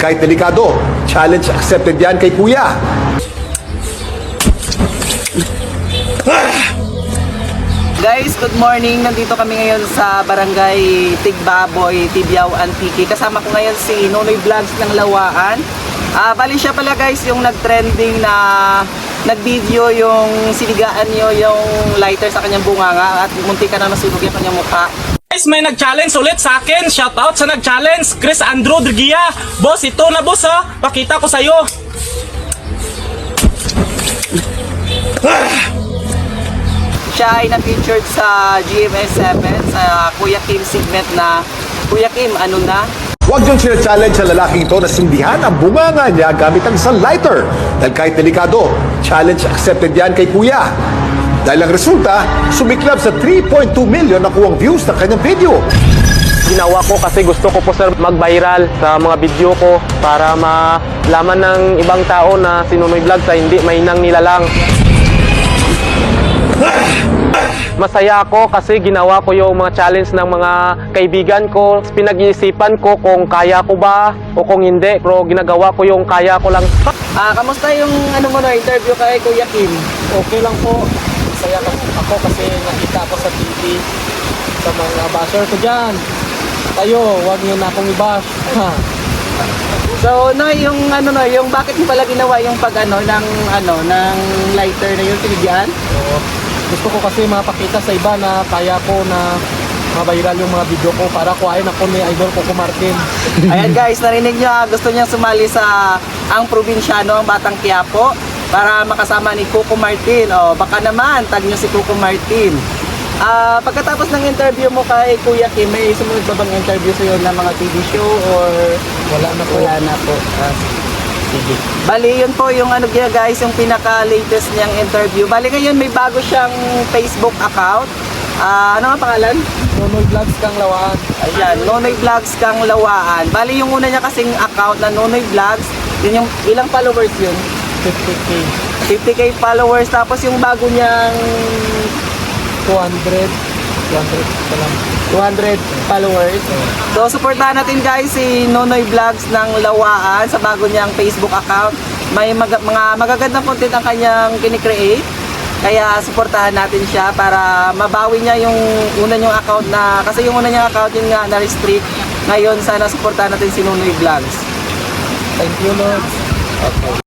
kahit delikado, challenge accepted yan kay Kuya. Guys, good morning. Nandito kami ngayon sa Barangay Tigbaboy, Tibiao, Antique. Kasama ko ngayon si Nonoy Vlogs ng Lawaan. Bali siya pala guys yung nag-trending na nag-video yung sinigaan niyo yung lighter sa kanyang bunganga at munti ka na masunog yung kanyang mukha. Guys, may nag-challenge ulit sa akin. Shoutout sa nag-challenge, Chris Andrew Drigia. Boss, ito na boss oh. Pakita ko sa'yo. Siya ay na-featured sa GMA7 sa Kuya Kim segment na Kuya Kim, ano na? Huwag niyong sina-challenge sa lalaking ito na sindihan ang bunganga niya gamit ang isang lighter. Dahil kahit delikado, challenge accepted yan kay Kuya. Dahil ang resulta, sumiklab sa 3.2 million na kuwang views ng kanyang video. Ginawa ko kasi gusto ko po sir mag-viral sa mga video ko para malaman ng ibang tao na si Nonoy Vlogs ay hindi mainang nilalang. Masaya ako kasi ginawa ko yung mga challenge ng mga kaibigan ko. Pinag-iisipan ko kung kaya ko ba o kung hindi. Pero ginagawa ko yung kaya ko lang. Kamusta yung interview kay Kuya Kim? Okay lang po. Masaya lang ako kasi nakita ko sa TV sa mga basher ko dyan. Kayo, huwag niyo na akong i-bash. So, yung bakit mo pala ginawa yung ng lighter na yung sinigyan? Gusto ko kasi mapakita sa iba na kaya ko na mabiral yung mga video ko para kuhain ako ni Idol Coco Martin. Ayan guys, narinig nyo, gusto niyang sumali sa ang probinsyano, ang Batang Quiapo para makasama ni Coco Martin. O, baka naman, tag nyo si Coco Martin. Pagkatapos ng interview mo kay Kuya Kim, may sumunod ba bang interview sa'yo ng mga TV show or Wala na po. wala na po? Sige. Bali, yun po yung guys, yung pinaka-latest niyang interview. Bali, ngayon may bago siyang Facebook account. Ano ang pangalan? Nonoy Vlogs kang Lawaan. Ayan, Nonoy Vlogs kang Lawaan. Bali, yung una niya kasing account na Nonoy Vlogs, yun yung ilang followers yun? 50k. 50k followers. Tapos yung bago niyang 200 pa lang. 200 followers. So, supportahan natin guys si Nonoy Vlogs ng Lawaan sa bago niyang Facebook account. May mga magagandang content ang kanyang kinikreate. Kaya supportahan natin siya para mabawi niya yung una niyang account na, kasi yung una niyang account yun nga na-restrict. Ngayon, sana supportahan natin si Nonoy Vlogs. Thank you, Lord. Okay.